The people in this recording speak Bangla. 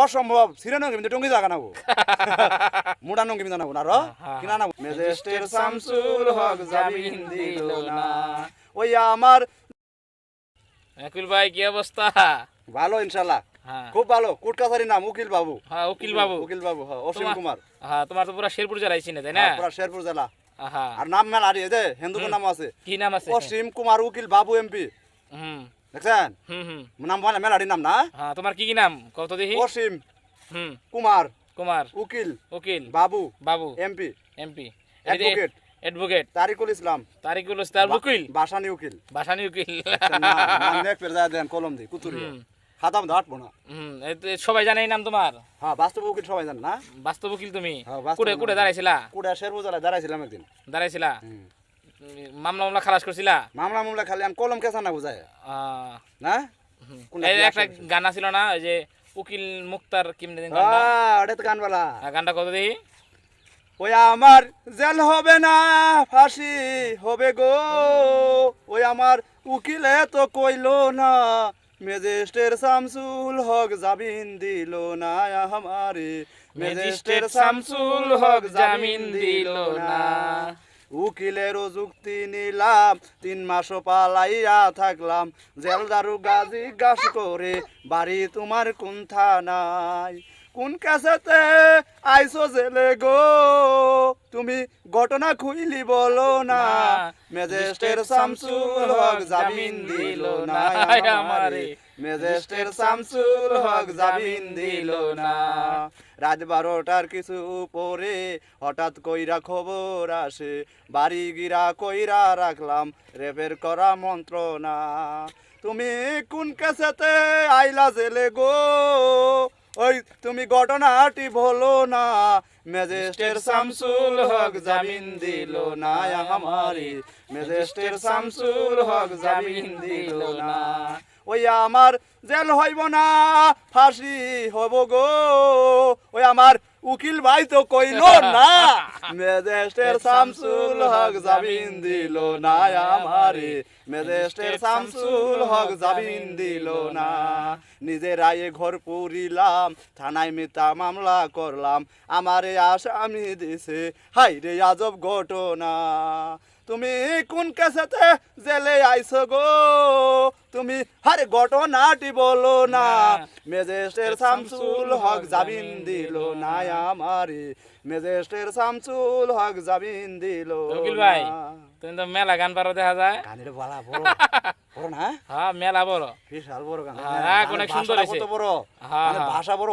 অসম্ভব সিরে নঙ্গি কিন্তু টঙ্গি জায়গা নাবো মোটা নঙ্গি কিন্তু নাবো না র কিনা নাবো মেজেস্টের শামসুল হক জামিন দিল না ওই আমার আকুল ভাই কি অবস্থা? ভালো ইনশাআল্লাহ হ্যাঁ খুব ভালো কোর্ট কাছারি নাম উকিল বাবু হ্যাঁ উকিল বাবু। উকিল বাবু হ্যাঁ অসীম কুমার হ্যাঁ তোমার তো পুরা শেরপুর জেলায় চিনে তাই না? পুরা শেরপুর জেলা হ্যাঁ আর নাম মেলা আরে দে হিন্দু নাম আছে কি নাম আছে? অসীম কুমার উকিল বাবু এমপি হুম দেখছেন হুম নাম মানে মেলাডি নাম না হ্যাঁ তোমার কি কি নাম কত দেখি? অসীম হুম কুমার কুমার উকিল উকিল বাবু বাবু MP MP advocate advocate Tarikul Islam Tarikul Islam উকিল বাসানি উকিল বাসানি উকিল। নাম নেক পের যায় দেন কলম দি কুতুরি খাতাম দাঁটবো না এই তো সবাই জানে এই নাম তোমার? হ্যাঁ বাস্তব উকিল সবাই জানে না বাস্তব উকিল তুমি হ্যাঁ, বাস্তব কুড়ে কুড়ে দাঁড়াইছিলা? কুড়া শেরপুর জেলায় দাঁড়াইছিলাম একদিন দাঁড়াইছিলা মামলা মামলা খালাস করছিলা? মামলা মামলা খালি আমি কলম কেসা না বুঝায় না কোনটা এই কি একটা আসে? গান ছিল না ওই যে উকিল মুক্তার কিমনে দিন ওটা তো গানবালা গানটা কত দেখি? ওই আমার জেল হবে না ফাঁসি হবে গো ওই আমার উকিলে তো কইলো না মেজেস্টের শামসুল হক জামিন দিল না আমারে মেজেস্টের শামসুল হক জামিন দিল না উকিলেরও যুক্তি নিলাম 3 মাসও পালাইয়া থাকলাম জেলদারু গাজি গাছ করে বাড়ি তোমার কোন থানায় কোন কাছেতে আইসো জেলে গো তুমি ঘটনা খুইলি বলো না মেজেস্টের শামসুল হক জামিন দিল না আমারে মেজেস্টের শামসুল হক জামিন দিল না রাত 12টার কিছু পরে হঠাৎ কইরা খবর আসে বাড়ি গিরা কইরা রাখলাম রেপের করা মন্ত্রণা তুমি কোন কাছেতে আইলা জেলে গো ওই তুমি ঘটনাটি বলো না মেজেস্টের শামসুল হক জামিন দিল না আমারে মেজেস্টের শামসুল হক জামিন দিল না ওই আমার জেল হইব না ফাঁসি হব গো ওই আমার উকিল ভাই তো কইল না মেজেস্টের শামসুল হক জামিন দিল না আমারে মেজেস্টের শামসুল হক জামিন দিল না নিজের আয়ে ঘর পুরিলাম থানায় মিথ্যা মামলা করলাম আমারে আসামি দিছে হাই রে আজব ঘটনা তুমি কোন কেসেতে জেলে আইছো গো তুমি আরে ঘটনাটি বলো না মেজেস্টের শামসুল হক জামিন দিল না আমারে মেজেস্টের শামসুল হক জামিন দিল উকিল ভাই তুমি তো মেলা গান পারো দেখা যায়। গানের বলা বড় বড় না হ্যাঁ মেলা বড় বিশাল বড় গান হ্যাঁ অনেক সুন্দর ভাষা কত বড় হ্যাঁ ভাষা বড়